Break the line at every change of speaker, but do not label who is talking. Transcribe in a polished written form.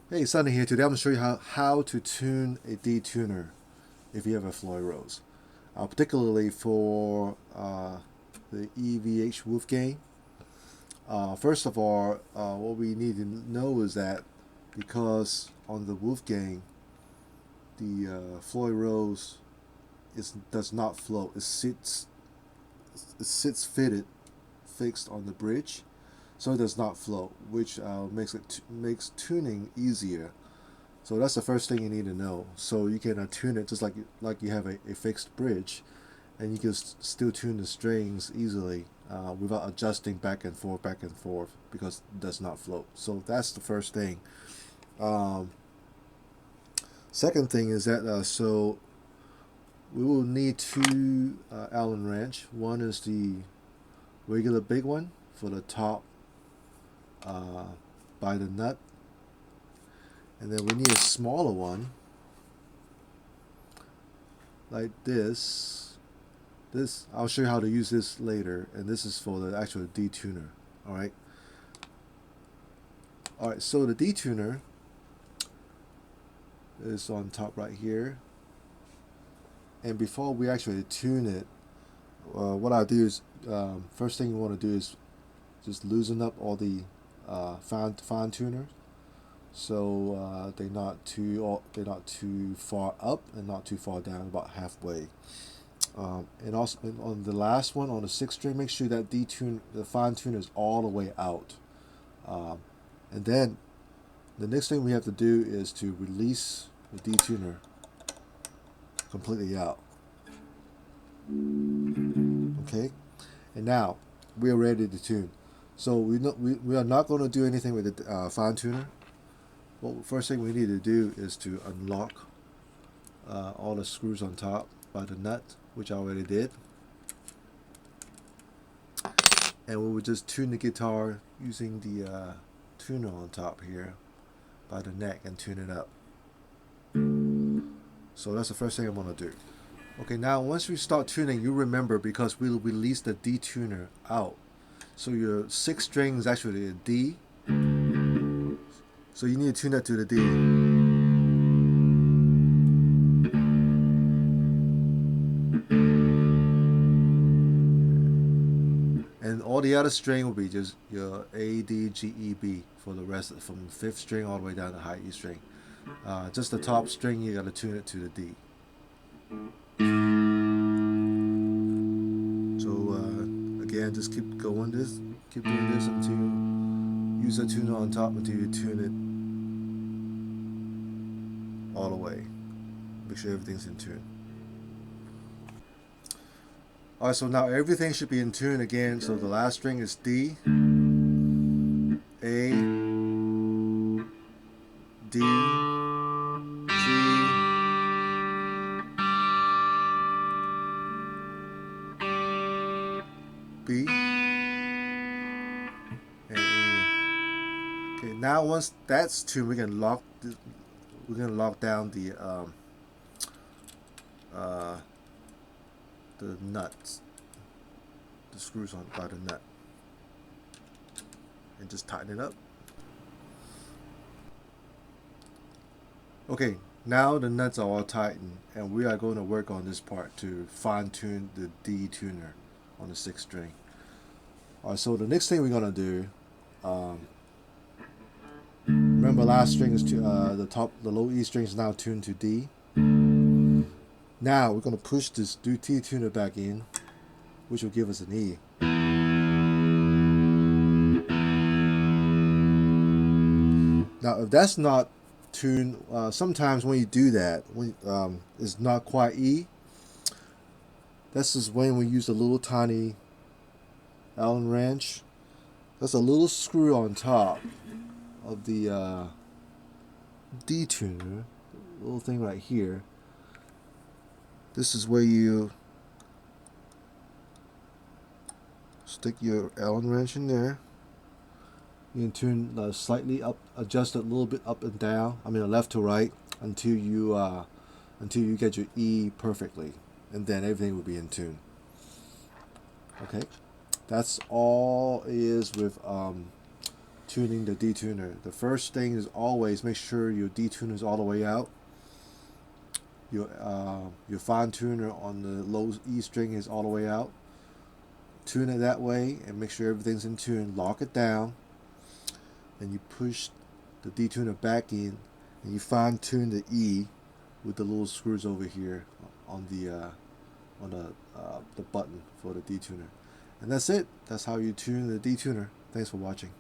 Hey, Sunny here. Today I'm going to show you how to tune a D-tuner if you have a Floyd Rose. Particularly for the EVH Wolfgang. First of all, what we need to know is that because on the Wolfgang, the Floyd Rose does not float. It sits fixed on the bridge, so it does not float, which makes tuning easier. So that's the first thing you need to know. So you can tune it just like you have a fixed bridge, and you can still tune the strings easily without adjusting back and forth, because it does not float. So that's the first thing. Um, Second thing is that so we will need two Allen wrench. One is the regular big one for the top uh, by the nut, and then we need a smaller one like this. I'll show you how to use this later, and this is for the actual D-tuner. Alright, so the D-tuner is on top right here, and before we actually tune it, what I'll do is, first thing you want to do is just loosen up all the fine tuners, so they're not too far up and not too far down, about halfway. And also on the last one, on the sixth string, make sure that the fine tuner is all the way out. And then the next thing we have to do is to release the D tuner completely out. Okay, and now we are ready to tune. So we are not going to do anything with the fine tuner. Well, first thing we need to do is to unlock all the screws on top by the nut, which I already did. And we will just tune the guitar using the tuner on top here by the neck and tune it up. So that's the first thing I'm going to do. Okay, now once we start tuning, you remember, because we'll release the D tuner out. So your sixth string is actually a D. So you need to tune that to the D. And all the other string will be just your A, D, G, E, B for the rest, from fifth string all the way down to high E string. Just the top string, you gotta tune it to the D. So again, just keep doing this until you use the tuner on top, until you tune it all the way. Make sure everything's in tune. Alright, so now everything should be in tune again. So the last string is D, A, D, G, B, and A. Okay, now once that's tuned, we're gonna lock down uh, the nuts, the screws on by the nut, and just tighten it up. Okay, now the nuts are all tightened, and we are going to work on this part to fine tune the D tuner on the sixth string. Alright, so the next thing we're gonna do, remember last string is to the low E string is now tuned to D. Now we're gonna push this D tuner back in, which will give us an E. Now, if that's not tuned, sometimes when you do that, when it's not quite E, this is when we use a little tiny Allen wrench. There's a little screw on top of the D tuner, little thing right here. This is where you stick your Allen wrench in there. You can tune slightly up, adjust it a little bit up and down. I mean, left to right, until you get your E perfectly, and then everything will be in tune. Okay, that's all it is with tuning the D-Tuner. The first thing is always make sure your D-Tuner is all the way out. Your fine tuner on the low E string is all the way out. Tune it that way and make sure everything's in tune. Lock it down. Then you push the D-Tuner back in and you fine tune the E with the little screws over here on the button for the D-Tuner. And that's it. That's how you tune the D-Tuner. Thanks for watching.